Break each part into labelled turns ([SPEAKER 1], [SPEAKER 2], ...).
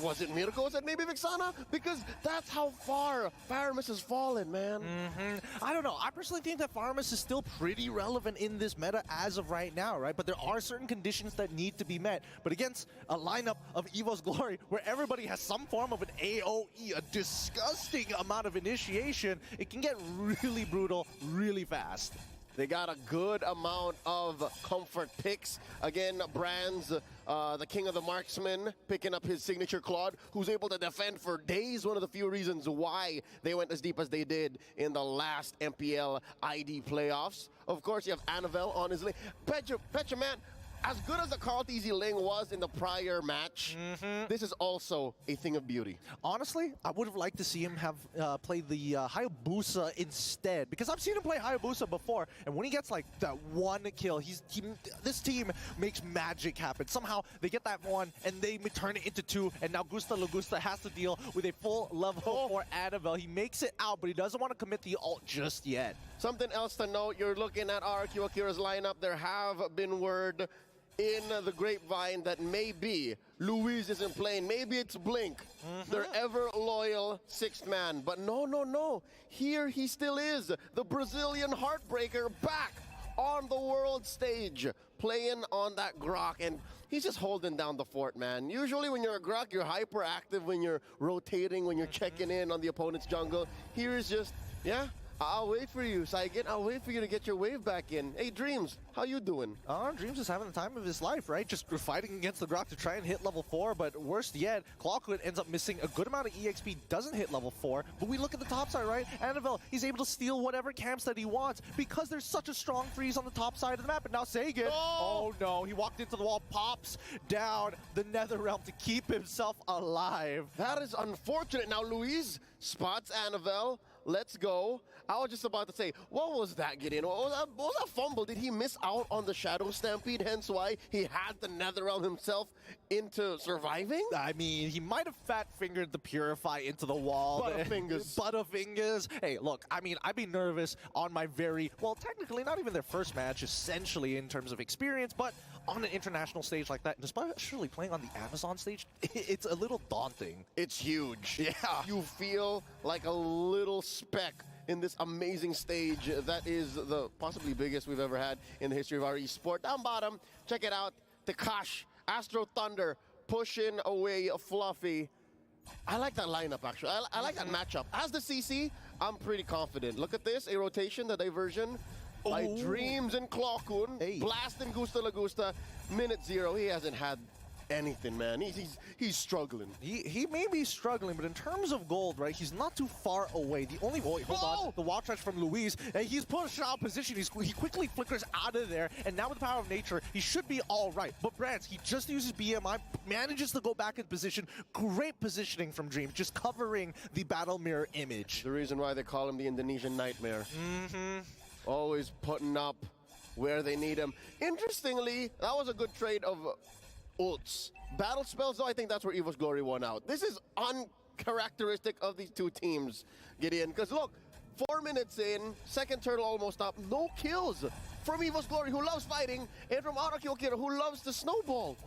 [SPEAKER 1] was it Mirko? Was it maybe Vixana? Because that's how far Faramis has fallen, man.
[SPEAKER 2] I don't know. I personally think that Faramis is still pretty relevant in this meta as of right now, right? But there are certain conditions that need to be met. But against a lineup of Evos Glory where everybody has some form of an AoE, a disgusting amount of initiation, it can get really brutal really fast.
[SPEAKER 1] They got a good amount of comfort picks. Again, Brands, the king of the marksmen, picking up his signature Claude, who's able to defend for days. One of the few reasons why they went as deep as they did in the last MPL ID playoffs. Of course, you have Annabelle on his lane. Petra, man, as good as the Carl-Easy Ling was in the prior match, this is also a thing of beauty.
[SPEAKER 2] Honestly, I would have liked to see him have played the Hayabusa instead, because I've seen him play Hayabusa before, and when he gets like that one kill, this team makes magic happen. Somehow they get that one, and they turn it into two, and now Gusta Lagusta has to deal with a full level 4 Annabelle. He makes it out, but he doesn't want to commit the ult just yet.
[SPEAKER 1] Something else to note, you're looking at RQ Akira's lineup. There have been word in the grapevine that maybe Luis isn't playing. Maybe it's Blink, their ever-loyal sixth man. But no. Here he still is, the Brazilian heartbreaker, back on the world stage, playing on that Grok, and he's just holding down the fort, man. Usually when you're a Grok, you're hyperactive when you're rotating, when you're checking in on the opponent's jungle. Here is just, yeah, I'll wait for you, Saigen. I'll wait for you to get your wave back in. Hey, Dreams, how you doing?
[SPEAKER 2] Dreams is having the time of his life, right? Just fighting against the Grok to try and hit level 4, but worst yet, Clawquid ends up missing a good amount of EXP, doesn't hit level 4, but we look at the top side, right? Annabelle, he's able to steal whatever camps that he wants because there's such a strong freeze on the top side of the map, and now Saigen, oh no, he walked into the wall, pops down the Nether Realm to keep himself alive.
[SPEAKER 1] That is unfortunate. Now Luis spots Annabelle. Let's go. I was just about to say, what was that, Gideon? What was that fumble? Did he miss out on the Shadow Stampede, hence why he had the Netherrealm himself into surviving?
[SPEAKER 2] I mean, he might have fat-fingered the Purify into the wall.
[SPEAKER 1] Butterfingers.
[SPEAKER 2] Butterfingers. Hey, look, I mean, I'd be nervous on my well, technically not even their first match, essentially, in terms of experience, but on an international stage like that, and especially playing on the Amazon stage, it's a little daunting.
[SPEAKER 1] It's huge. Yeah. You feel like a little speck in this amazing stage that is the possibly biggest we've ever had in the history of our esport. Down bottom, check it out. Takash, Astro Thunder, pushing away Fluffy. I like that lineup, actually. I like that matchup. As the CC, I'm pretty confident. Look at this, a rotation, the diversion. By Dreams and Clawquid, blasting Gusta Lagusta. Minute 0, he hasn't had anything, man. He's struggling.
[SPEAKER 2] He may be struggling, but in terms of gold, right, he's not too far away. The only hold on, the wall touch from Luis, and he's pushed out position. He quickly flickers out of there, and now with the power of nature, he should be all right. But Brands, he just uses BMI, manages to go back in position. Great positioning from Dream, just covering the battle mirror image.
[SPEAKER 1] The reason why they call him the Indonesian Nightmare. Always putting up where they need him. Interestingly, that was a good trade of ults. Battle spells, though, I think that's where Evos Glory won out. This is uncharacteristic of these two teams, Gideon. Because look, 4 minutes in, second turtle almost up, no kills from Evos Glory, who loves fighting, and from RQ Akira, who loves to snowball.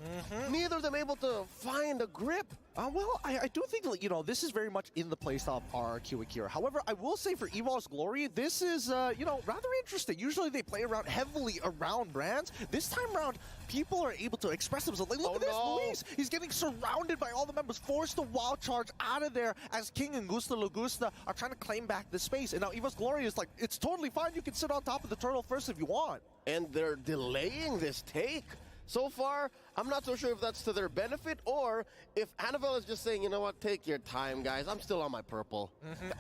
[SPEAKER 1] Neither of them able to find a grip.
[SPEAKER 2] Well, I do think, you know, this is very much in the playstyle of RQ Akira. However, I will say for Evos Glory, this is, you know, rather interesting. Usually they play around heavily around Brands. This time around, people are able to express themselves. Like, look at this, Luis. He's getting surrounded by all the members, forced to wild charge out of there as King and Gusta Lagusta are trying to claim back the space. And now Evos Glory is like, it's totally fine. You can sit on top of the turtle first if you want.
[SPEAKER 1] And they're delaying this take. So far, I'm not so sure if that's to their benefit or if Annabelle is just saying, you know what, take your time, guys. I'm still on my purple.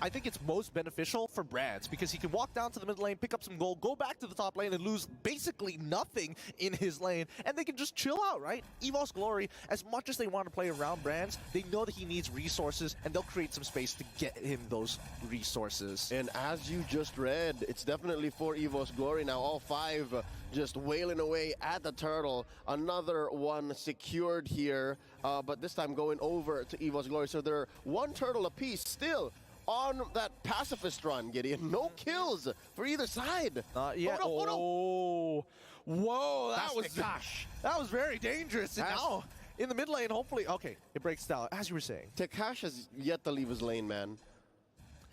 [SPEAKER 2] I think it's most beneficial for Brands because he can walk down to the mid lane, pick up some gold, go back to the top lane and lose basically nothing in his lane, and they can just chill out, right? Evos Glory, as much as they want to play around Brands, they know that he needs resources, and they'll create some space to get him those resources.
[SPEAKER 1] And as you just read, it's definitely for Evos Glory now. All 5 just wailing away at the turtle. Another one secured here, but this time going over to Evos Glory. So they're 1 turtle apiece still on that pacifist run, Gideon. No kills for either side.
[SPEAKER 2] Yeah. Whoa, that was very dangerous. And in the mid lane, hopefully. Okay, it breaks down, as you were saying.
[SPEAKER 1] Tekash has yet to leave his lane, man.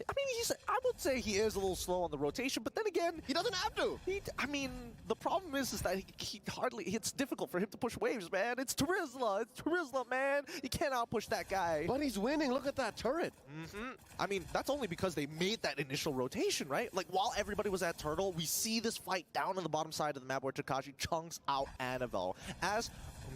[SPEAKER 2] I mean, I would say he is a little slow on the rotation, but then again,
[SPEAKER 1] He doesn't have to.
[SPEAKER 2] I mean, the problem is that he hardly, it's difficult for him to push waves, man. It's Terizla, man. You can't outpush that guy.
[SPEAKER 1] But he's winning. Look at that turret.
[SPEAKER 2] I mean, that's only because they made that initial rotation, right? Like, while everybody was at Turtle, we see this fight down on the bottom side of the map where Tekashi chunks out Annabelle. As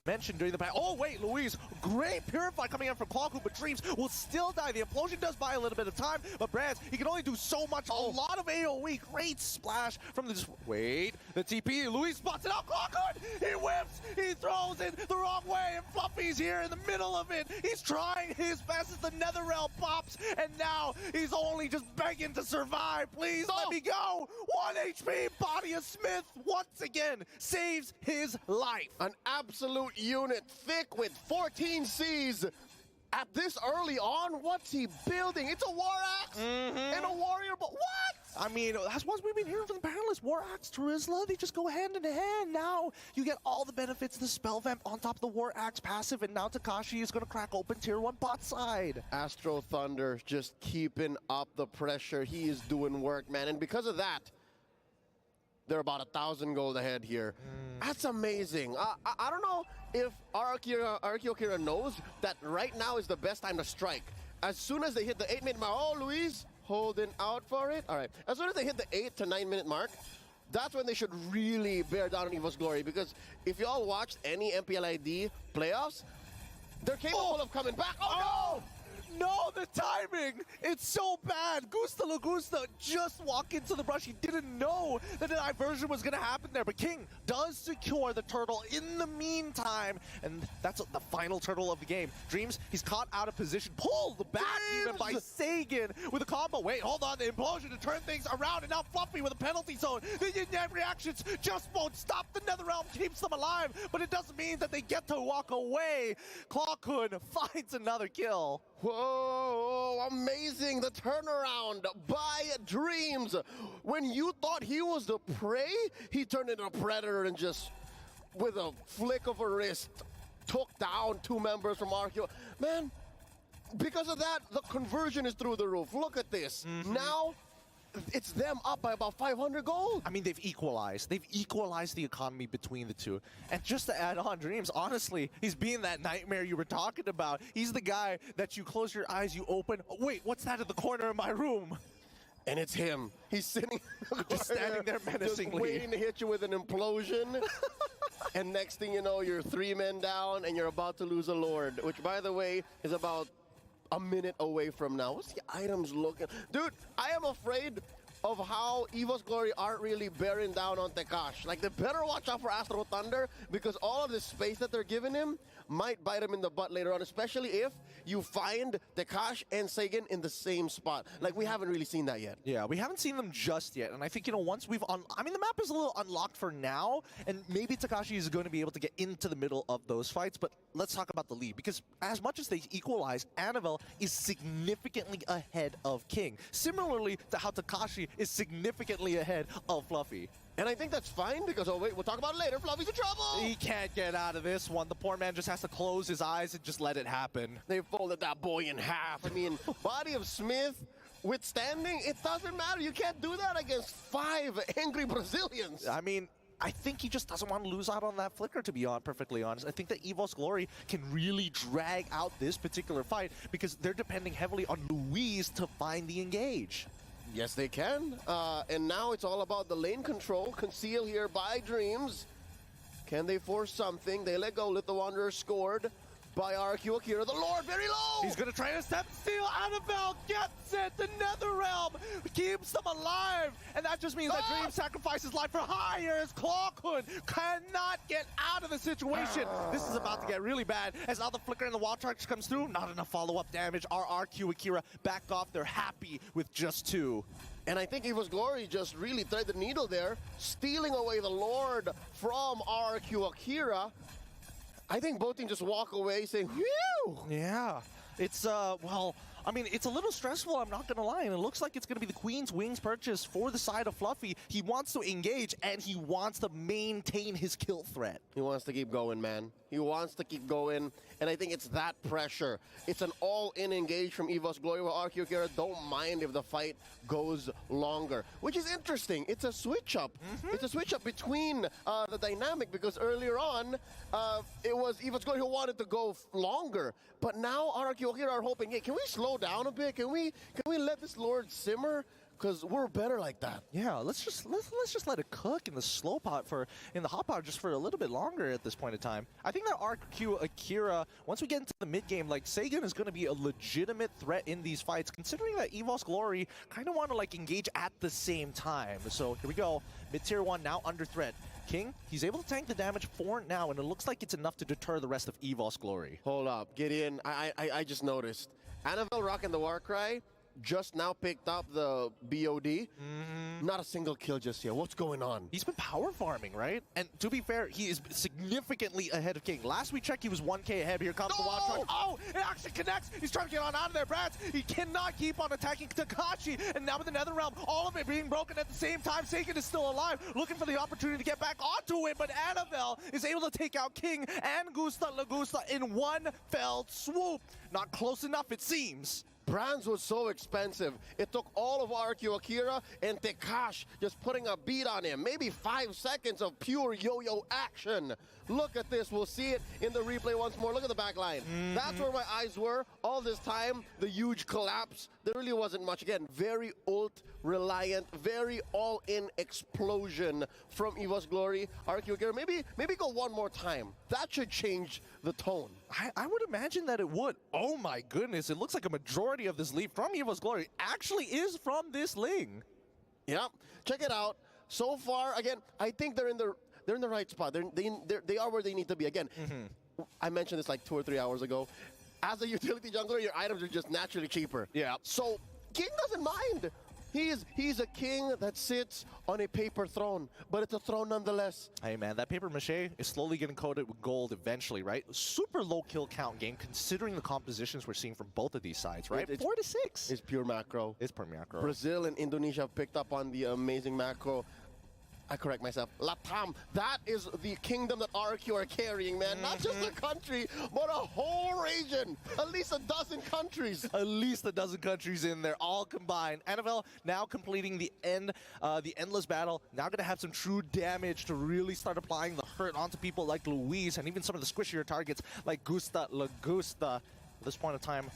[SPEAKER 2] mentioned during the battle. Oh, wait, Louise, great Purify coming in from Clockhoop, but Dreams will still die. The Implosion does buy a little bit of time, but Brands, he can only do so much. A lot of AoE. Great splash from the... Wait, the TP. Louise spots it out. Clockhoop, he whips. He throws it the wrong way, and Fluffy's here in the middle of it. He's trying his best as the Netherrealm pops, and now he's only just begging to survive. Please let me go. 1 HP. Body of Smith once again saves his life.
[SPEAKER 1] An absolute unit, thick with 14 Cs. At this early on, what's he building? It's a War Axe and a Warrior Bolt. What?
[SPEAKER 2] I mean, that's what we've been hearing from the panelists. War Axe, Terizla, they just go hand in hand. Now you get all the benefits of the Spell Vamp on top of the War Axe passive, and now Tekashi is going to crack open Tier 1 bot side.
[SPEAKER 1] Astro Thunder just keeping up the pressure. He is doing work, man. And because of that, they're about 1,000 gold ahead here. That's amazing. I don't know if RRQ knows that right now is the best time to strike. As soon as they hit the 8-minute mark, oh, Luis, holding out for it. All right. As soon as they hit the 8 to 9-minute mark, that's when they should really bear down on Evos Glory. Because if y'all watched any MPLID playoffs, they're capable of coming back. Oh, no!
[SPEAKER 2] No, the timing! It's so bad. Gusta Lagusta just walked into the brush. He didn't know that the diversion was going to happen there. But King does secure the turtle in the meantime. And that's the final turtle of the game. Dreams, he's caught out of position. Pulled back even by Sagan with a combo. Wait, hold on. The implosion to turn things around. And now Fluffy with a penalty zone. The yin-yang reactions just won't stop. The Netherrealm keeps them alive. But it doesn't mean that they get to walk away. Clawkun finds another kill.
[SPEAKER 1] Whoa, amazing, the turnaround by Dreams. When you thought he was the prey, he turned into a predator and just, with a flick of a wrist, took down 2 members from RQ. Man, because of that, the conversion is through the roof. Look at this. Now, it's them up by about 500 gold.
[SPEAKER 2] I mean, they've equalized. They've equalized the economy between the two. And just to add on, Dreams, honestly, he's being that nightmare you were talking about. He's the guy that you close your eyes, you open. Oh, wait, what's that in the corner of my room?
[SPEAKER 1] And it's him. He's sitting
[SPEAKER 2] just standing there menacingly.
[SPEAKER 1] Just waiting to hit you with an implosion. And next thing you know, you're 3 men down and you're about to lose a Lord, which, by the way, is about a minute away from now. What's the items looking? Dude, I am afraid of how Evos Glory aren't really bearing down on Tekash. Like, they better watch out for Astro Thunder, because all of this space that they're giving him might bite him in the butt later on, especially if you find Tekash and Sagan in the same spot. Like, we haven't really seen that yet.
[SPEAKER 2] Yeah, we haven't seen them just yet, and I think, you know, once we've I mean, the map is a little unlocked for now, and maybe Tekashi is going to be able to get into the middle of those fights, but let's talk about the lead, because as much as they equalize, Annabelle is significantly ahead of King, similarly to how Tekashi is significantly ahead of Fluffy.
[SPEAKER 1] And I think that's fine, because, oh wait, we'll talk about it later. Fluffy's in trouble!
[SPEAKER 2] He can't get out of this one. The poor man just has to close his eyes and just let it happen.
[SPEAKER 1] They folded that boy in half. I mean, body of Smith withstanding, it doesn't matter. You can't do that against 5 angry Brazilians.
[SPEAKER 2] I mean, I think he just doesn't want to lose out on that flicker, to be perfectly honest. I think that Evos Glory can really drag out this particular fight because they're depending heavily on Louise to find the engage.
[SPEAKER 1] Yes, they can. And now it's all about the lane control. Conceal here by Dreams. Can they force something? They let go. Little Wanderer scored by RQ Akira. The Lord very low!
[SPEAKER 2] He's going to try to step steal. Annabelle gets it. The Netherrealm keeps them alive. And that just means that Dreams sacrifices life for hires. Clawkun cannot get out of the situation. This is about to get really bad as now the flicker and the wall charge comes through. Not enough follow-up damage. RRQ Akira back off. They're happy with just 2.
[SPEAKER 1] And I think Evos Glory just really threaded the needle there, stealing away the Lord from RQ Akira. I think both teams just walk away saying, whew!
[SPEAKER 2] Yeah. It's, well, I mean, it's a little stressful, I'm not going to lie. And it looks like it's going to be the Queen's Wings purchase for the side of Fluffy. He wants to engage, and he wants to maintain his kill threat.
[SPEAKER 1] He wants to keep going, man. He wants to keep going, and I think it's that pressure. It's an all-in engage from Evos Glory, where RQ Akira don't mind if the fight goes longer, which is interesting. It's a switch-up. It's a switch-up between the dynamic, because earlier on, it was Evos Glory who wanted to go longer, but now RQ Akira are hoping, hey, can we slow down a bit? Can we let this Lord simmer? Because we're better like that.
[SPEAKER 2] Yeah, let's just let it cook in the slow pot in the hot pot just for a little bit longer at this point in time. I think that RQ Akira, once we get into the mid game, like Sagan is going to be a legitimate threat in these fights, considering that Evos Glory kind of want to like engage at the same time. So here we go, mid tier 1 now under threat. King, he's able to tank the damage for now, and it looks like it's enough to deter the rest of Evos Glory.
[SPEAKER 1] Hold up, Gideon. I just noticed. Annabelle rocking the Warcry just now picked up the BOD. Not a single kill just yet. What's going on?
[SPEAKER 2] He's been power farming, right? And to be fair, he is significantly ahead of King. Last we checked, he was 1K ahead. Here comes the wild charge. Oh, it actually connects. He's trying to get on out of there, Brads. He cannot keep on attacking Takashi. And now with the Nether Realm, all of it being broken at the same time. Sagan is still alive, looking for the opportunity to get back onto it. But Annabelle is able to take out King and Gusta Lagusta in one fell swoop. Not close enough, it seems.
[SPEAKER 1] Brands was so expensive. It took all of RQ Akira and Tekash just putting a beat on him. Maybe 5 seconds of pure yo-yo action. Look at this. We'll see it in the replay once more. Look at the back line. That's where my eyes were all this time. The huge collapse. There really wasn't much. Again, very ult reliant, very all-in explosion from Evos Glory. RQ Akira, maybe go one more time. That should change the tone.
[SPEAKER 2] I would imagine that it would. Oh my goodness, it looks like a majority of this lead from Evos Glory actually is from this Ling.
[SPEAKER 1] Yep, check it out. So far, again, I think they're in the right spot. They are where they need to be. Again, I mentioned this like 2 or 3 hours ago. As a utility jungler, your items are just naturally cheaper.
[SPEAKER 2] Yeah.
[SPEAKER 1] So King doesn't mind. He's a king that sits on a paper throne, but it's a throne nonetheless.
[SPEAKER 2] Hey man, that paper mache is slowly getting coated with gold eventually, right? Super low kill count game considering the compositions we're seeing from both of these sides, right? 4 to 6.
[SPEAKER 1] It's pure macro.
[SPEAKER 2] It's pure macro.
[SPEAKER 1] Brazil and Indonesia have picked up on the amazing macro. I correct myself. Latam, that is the kingdom that RQ are carrying, man. Not just a country, but a whole region. At least a dozen countries.
[SPEAKER 2] At least a dozen countries in there, all combined. Annabelle now completing the endless battle. Now going to have some true damage to really start applying the hurt onto people like Luis and even some of the squishier targets like Gusta Lagusta. At this point in time,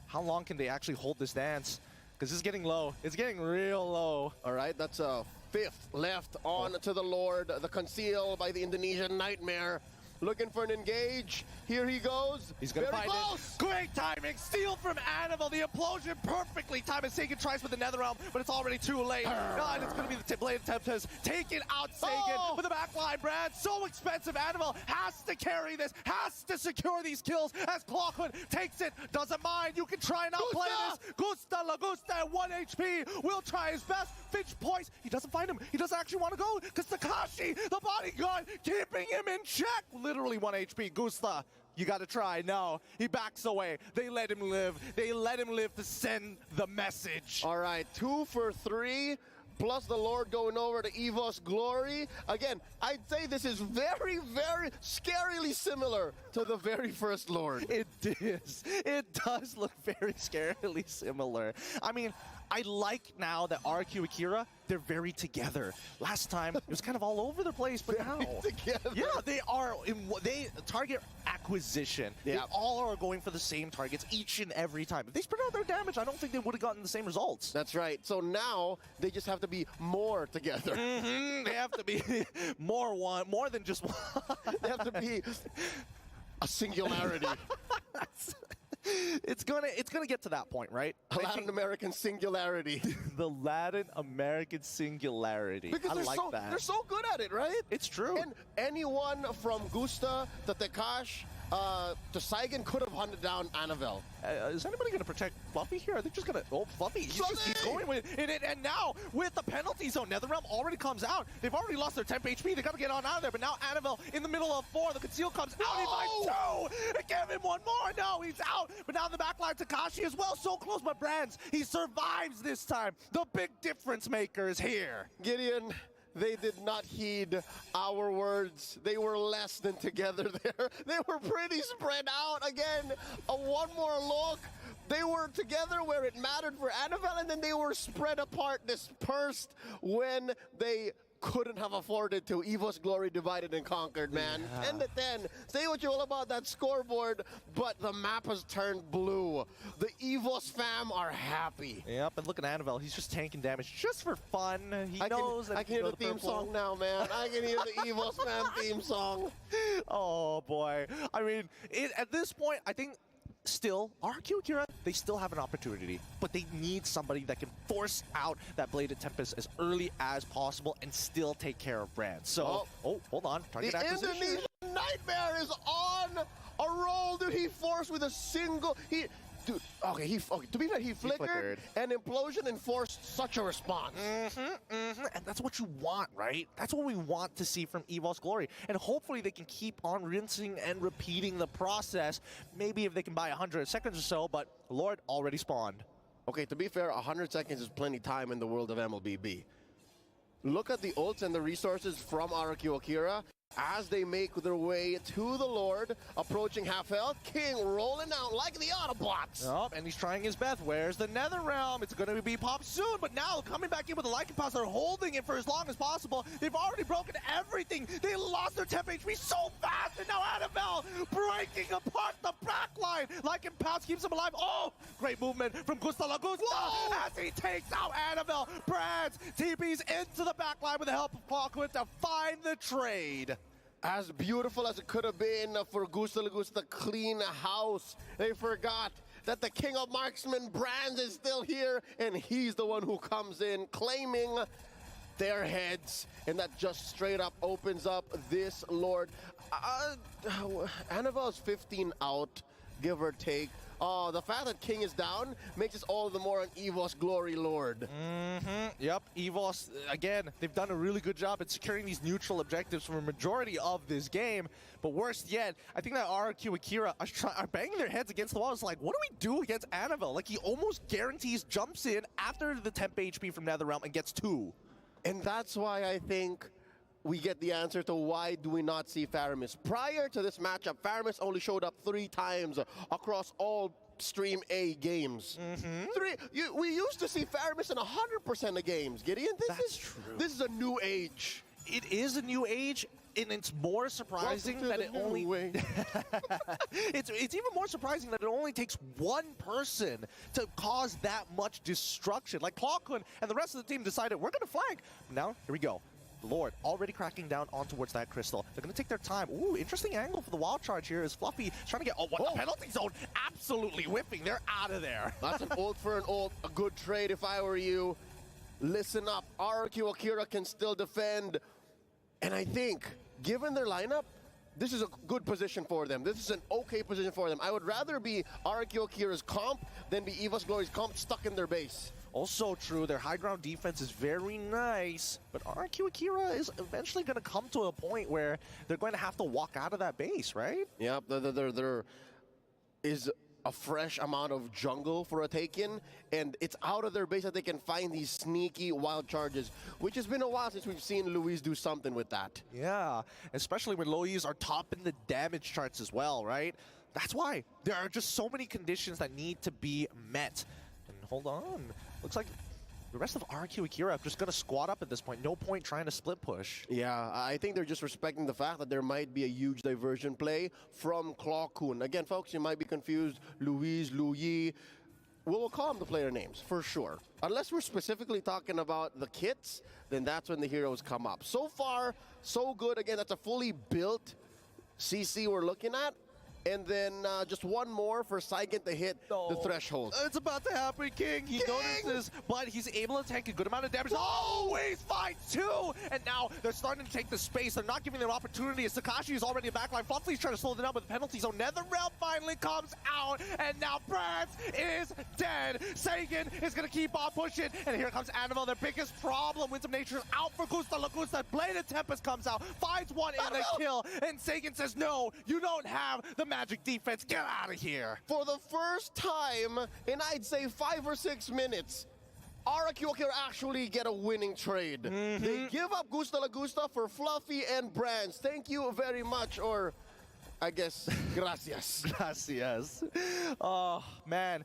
[SPEAKER 2] how long can they actually hold this dance? Because it's getting low. It's getting real low.
[SPEAKER 1] All right, that's a 5th left on to the Lord. The conceal by the Indonesian Nightmare. Looking for an engage. Here he goes.
[SPEAKER 2] He's going to find
[SPEAKER 1] close.
[SPEAKER 2] it. Great timing. Steal from Annabelle. The implosion perfectly timed as Sagan tries with the Nether Realm, but it's already too late. And it's going to be the Blade of Tempest taking out Sagan with the backline. Brand, so expensive. Annabelle has to carry this, has to secure these kills as Clawhood takes it. Doesn't mind. You can try and outplay this. Gusta Lagusta at 1 HP will try his best. Finch points. He doesn't find him. He doesn't actually want to go because Takashi, the bodyguard, keeping him in check. Literally 1 HP. Gusta, you got to try. No, he backs away. They let him live. They let him live to send the message.
[SPEAKER 1] All right, 2 for 3. Plus the Lord going over to Evos Glory. Again, I'd say this is very, very scarily similar to the very first Lord.
[SPEAKER 2] It is. It does look very scarily similar. I mean, I like now that RQ Akira, they're very together. Last time, it was kind of all over the place, but now,
[SPEAKER 1] together.
[SPEAKER 2] Yeah, they are. They target acquisition.
[SPEAKER 1] Yeah.
[SPEAKER 2] They all are going for the same targets each and every time. If they spread out their damage, I don't think they would have gotten the same results.
[SPEAKER 1] That's right. So now they just have to be more together.
[SPEAKER 2] They have to be more than just one.
[SPEAKER 1] They have to be a singularity.
[SPEAKER 2] It's gonna get to that point, right?
[SPEAKER 1] A Latin American singularity.
[SPEAKER 2] The Latin American singularity.
[SPEAKER 1] Because they're so good at it, right?
[SPEAKER 2] It's true.
[SPEAKER 1] And anyone from Gusta to Tekash to Saigon could have hunted down Annabelle.
[SPEAKER 2] Is anybody going to protect Fluffy here? Are they just going to... Oh, Fluffy, he's going with it. And now, with the penalty zone, NetherRealm already comes out. They've already lost their temp HP. They got to get on out of there. But now Annabelle in the middle of 4. The conceal comes out. He finds 2. Give him one more. No, he's out. But now in the back line, Takashi as well. So close, but Brands, he survives this time. The big difference maker is here.
[SPEAKER 1] Gideon, they did not heed our words. They were less than together there. They were pretty spread out. Again, one more look. They were together where it mattered for Annabelle, and then they were spread apart, dispersed when they couldn't have afforded to. Evos glory divided and conquered, man. 10-10. Say what you will about that scoreboard, but the map has turned blue. The Evos fam are happy.
[SPEAKER 2] Yep, and look at Annabelle. He's just tanking damage just for fun. He knows that
[SPEAKER 1] I can hear the theme song now, man. I can hear the Evos fam theme song.
[SPEAKER 2] Oh, boy. I mean, at this point, I think still, RQ Akira, they still have an opportunity, but they need somebody that can force out that Bladed Tempest as early as possible and still take care of Brand. So, hold on. Target acquisition.
[SPEAKER 1] The Indonesian Nightmare is on a roll, dude. He forced with a single... to be fair, he flickered, and Implosion enforced such a response.
[SPEAKER 2] And that's what you want, right? That's what we want to see from Evos Glory. And hopefully they can keep on rinsing and repeating the process. Maybe if they can buy 100 seconds or so, but Lord already spawned.
[SPEAKER 1] Okay, to be fair, 100 seconds is plenty time in the world of MLBB. Look at the ults and the resources from RQ Akira as they make their way to the Lord, approaching half health. King rolling out like the Autobots.
[SPEAKER 2] Oh, and he's trying his best. Where's the Nether Realm? It's going to be popped soon, but now coming back in with the Lycan Pass, they're holding it for as long as possible. They've already broken everything. They lost their temp HP so fast, and now Annabelle breaking apart the backline. Lycan Pass keeps him alive. Oh, great movement from Gusta Lagusta as he takes out Annabelle. Brands TPs into the backline with the help of Clockwood to find the trade.
[SPEAKER 1] As beautiful as it could have been for Gusta Lagusta clean house, they forgot that the king of marksmen, Brands, is still here, and he's the one who comes in claiming their heads, and that just straight up opens up this Lord. Annabelle's 15 out, give or take. Oh, the fact that King is down makes us all the more an Evos Glory Lord.
[SPEAKER 2] Yep, Evos, again, they've done a really good job at securing these neutral objectives for a majority of this game. But worst yet, I think that RQ Akira are banging their heads against the wall. It's like, what do we do against Annabelle? Like, he almost guarantees jumps in after the temp HP from NetherRealm and gets 2.
[SPEAKER 1] And that's why I think we get the answer to why do we not see Faramis. Prior to this matchup, Faramis only showed up 3 times across all Stream A games. We used to see Faramis in 100% of games, Gideon. That's true. This is a new age.
[SPEAKER 2] It is a new age, and it's more surprising that it only... it's even more surprising that it only takes one person to cause that much destruction. Like Clockwood and the rest of the team decided, we're going to flank. Now, here we go. Lord already cracking down on towards that crystal. They're going to take their time. Ooh, interesting angle for the wild charge here is Fluffy trying to get the penalty zone absolutely whipping. They're out of there.
[SPEAKER 1] That's an ult for an ult. A good trade if I were you. Listen up. RQ Akira can still defend. And I think, given their lineup, this is a good position for them. This is an okay position for them. I would rather be RQ Akira's comp than be Evos Glory's comp stuck in their base.
[SPEAKER 2] Also true, their high ground defense is very nice, but RQ Akira is eventually going to come to a point where they're going to have to walk out of that base, right?
[SPEAKER 1] Yep, there is a fresh amount of jungle for a take-in, and it's out of their base that they can find these sneaky wild charges, which has been a while since we've seen Luis do something with that.
[SPEAKER 2] Yeah, especially when Lois are top in the damage charts as well, right? That's why there are just so many conditions that need to be met. And hold on. Looks like the rest of RQ Akira are just going to squat up at this point. No point trying to split push.
[SPEAKER 1] Yeah, I think they're just respecting the fact that there might be a huge diversion play from Clockwood. Again, folks, you might be confused. Louise, Louis. We'll call them the player names, for sure. Unless we're specifically talking about the kits, then that's when the heroes come up. So far, so good. Again, that's a fully built CC we're looking at. And then just one more for Saigen to hit the threshold.
[SPEAKER 2] It's about to happen, King. He notices, but he's able to take a good amount of damage. Oh, he's fine too! And now they're starting to take the space. They're not giving them opportunity as Takashi is already in backline. Fluffy's trying to slow them up with penalties. So NetherRealm finally comes out, and now Brands is dead. Saigen is going to keep on pushing, and here comes Annabelle. Their biggest problem, Winds of Nature is out for Gusta Lagusta. Bladed Tempest comes out, finds one in the kill, and Saigen says, no, you don't have the magic defense, get out of here.
[SPEAKER 1] For the first time in, I'd say, 5 or 6 minutes, RQ Akira actually get a winning trade. They give up Gusta La Gusta for Fluffy and Brands. Thank you very much, or I guess, gracias.
[SPEAKER 2] Gracias. Oh, man.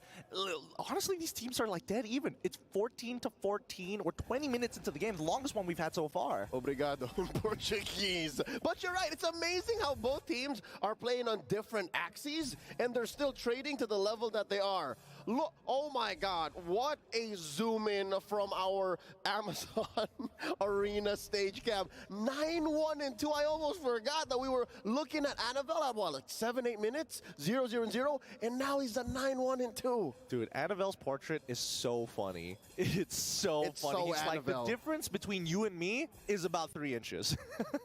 [SPEAKER 2] Honestly, these teams are like dead even. It's 14-14. We're 20 minutes into the game, the longest one we've had so far.
[SPEAKER 1] Obrigado in Portuguese. But you're right, it's amazing how both teams are playing on different axes and they're still trading to the level that they are. Look, oh my God, what a zoom in from our Amazon Arena stage cam. 9-1-2. I almost forgot that we were looking at Annabelle at what, like 7-8 minutes? 0-0-0, and now he's at 9-1-2.
[SPEAKER 2] Dude, Annabelle's portrait is so funny. It's so funny.
[SPEAKER 1] So
[SPEAKER 2] He's like, the
[SPEAKER 1] Annabelle.
[SPEAKER 2] difference between you and me is about 3 inches.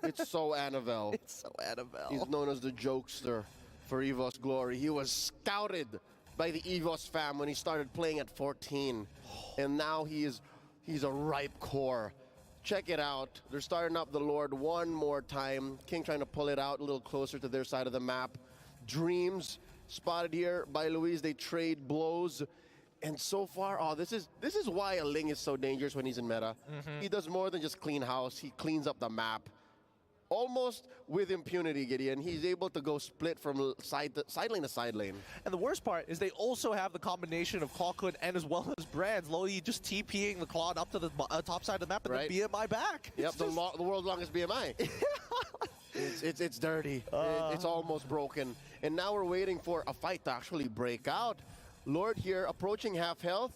[SPEAKER 1] It's so Annabelle.
[SPEAKER 2] It's so Annabelle.
[SPEAKER 1] He's known as the jokester for Evos Glory. He was scouted by the Evos fam when he started playing at 14. And now he's a ripe core. Check it out. They're starting up the Lord one more time. King trying to pull it out a little closer to their side of the map. Dreams spotted here by Luis. They trade blows. And so far, oh, this is why a Ling is so dangerous when he's in meta. He does more than just clean house. He cleans up the map. Almost with impunity, Gideon. He's able to go split from side lane to side lane.
[SPEAKER 2] And the worst part is they also have the combination of Clawhood and as well as Brands. Lowly just TPing the Clawed up to the top side of the map and
[SPEAKER 1] Right.
[SPEAKER 2] then BMI back.
[SPEAKER 1] Yep, the world's longest BMI. It's dirty. It's almost broken. And now we're waiting for a fight to actually break out. Lord here approaching half health.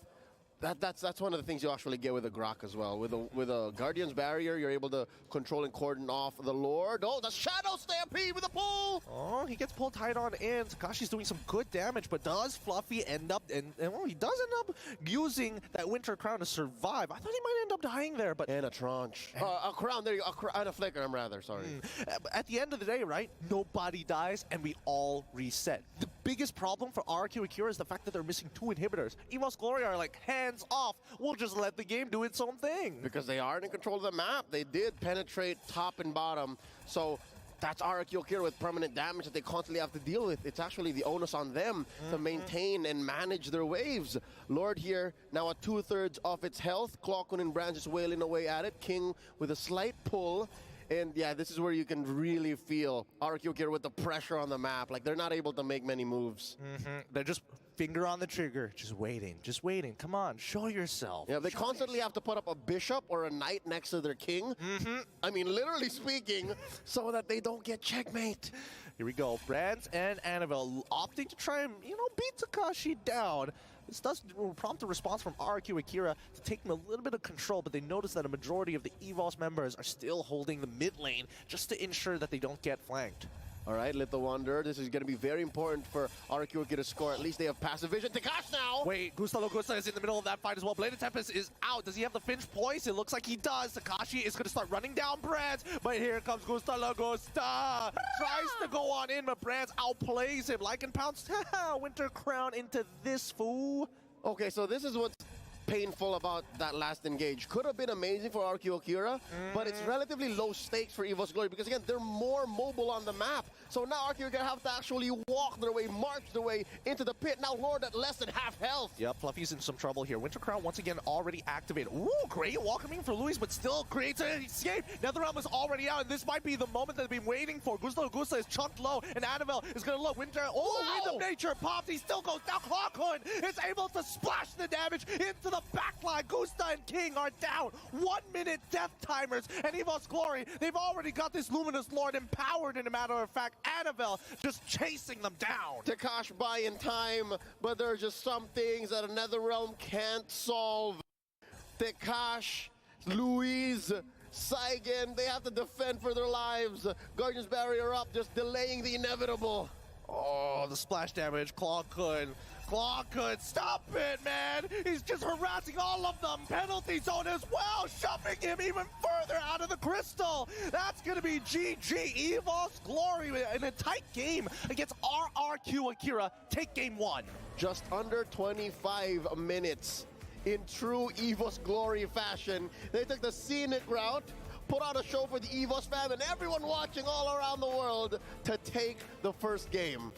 [SPEAKER 1] That's one of the things you actually get with a Grok as well. With a Guardian's Barrier, you're able to control and cordon off the Lord. Oh, the Shadow Stampede with a pull!
[SPEAKER 2] Oh, he gets pulled tight on in. Takashi's doing some good damage, but does Fluffy end up, and well, he does end up using that Winter Crown to survive. I thought he might end up dying there, but...
[SPEAKER 1] And a tranche. A crown, there you go. And a flicker, I'm rather, sorry.
[SPEAKER 2] At the end of the day, right, nobody dies, and we all reset. The biggest problem for RQ Akira is the fact that they're missing 2 inhibitors. Evos Glory are like, hands off. We'll just let the game do its own thing.
[SPEAKER 1] Because they aren't in control of the map. They did penetrate top and bottom. So that's RQ Akira with permanent damage that they constantly have to deal with. It's actually the onus on them to maintain and manage their waves. Lord here, now at 2/3 of its health. Clawhood and Brands just wailing away at it. King with a slight pull. And yeah, this is where you can really feel RQ Akira with the pressure on the map. Like, they're not able to make many moves.
[SPEAKER 2] They're just finger on the trigger, just waiting. Come on, show yourself.
[SPEAKER 1] Yeah, they constantly have to put up a bishop or a knight next to their king. I mean, literally speaking, so that they don't get checkmate.
[SPEAKER 2] Here we go. Brands and Annabelle opting to try and, beat Takashi down. This does prompt a response from RQ Akira to take them a little bit of control, but they notice that a majority of the Evos members are still holding the mid lane just to ensure that they don't get flanked.
[SPEAKER 1] All right, Little Wonder. This is going to be very important for RQ Akira to score. At least they have passive vision. Takash now!
[SPEAKER 2] Wait, Gusta La Gusta is in the middle of that fight as well. Bladed Tempest is out. Does he have the Finch Poise? It looks like he does. Takashi is going to start running down Brands, but here comes Gusta La Gusta. Tries to go on in, but Brands outplays him. Lycan pounce Winter Crown into this fool.
[SPEAKER 1] Okay, so this is what's painful about that last engage. Could have been amazing for RQ Akira, but it's relatively low stakes for Evos Glory because, again, they're more mobile on the map. So now RQ are going to have to actually walk their way, march their way into the pit. Now Lord at less than half health.
[SPEAKER 2] Yep, Fluffy's in some trouble here. Winter Crown once again already activated. Ooh, great welcoming for Luis, but still creates an escape. Netherrealm is already out, and this might be the moment that they've been waiting for. Gusta La Gusta is chunked low, and Annabelle is going to look. Winter, Wind of Nature pops. He still goes down. Clawhood is able to splash the damage into the backline. Gusta and King are down. 1 minute death timers, and Evos Glory, they've already got this Luminous Lord empowered, in a matter of fact. Annabelle just chasing them down.
[SPEAKER 1] Takash buying time, but there are just some things that a Netherrealm can't solve. Takash, Luis, Saigen, they have to defend for their lives. Guardian's Barrier up, just delaying the inevitable.
[SPEAKER 2] Oh, the splash damage. Clawhood, stop it, man! He's just harassing all of them. Penalty zone as well, shoving him even further out of the crystal. That's gonna be GG. Evos Glory in a tight game against RQ Akira. Take game 1.
[SPEAKER 1] Just under 25 minutes. In true Evos Glory fashion, they took the scenic route, put on a show for the Evos fam and everyone watching all around the world to take the first game.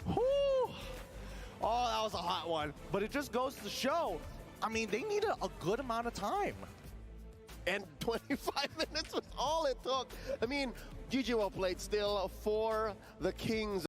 [SPEAKER 2] Whew. Oh, that was a hot one. But it just goes to show, I mean, they need a good amount of time.
[SPEAKER 1] And 25 minutes was all it took. I mean, GG well played still for the Kings.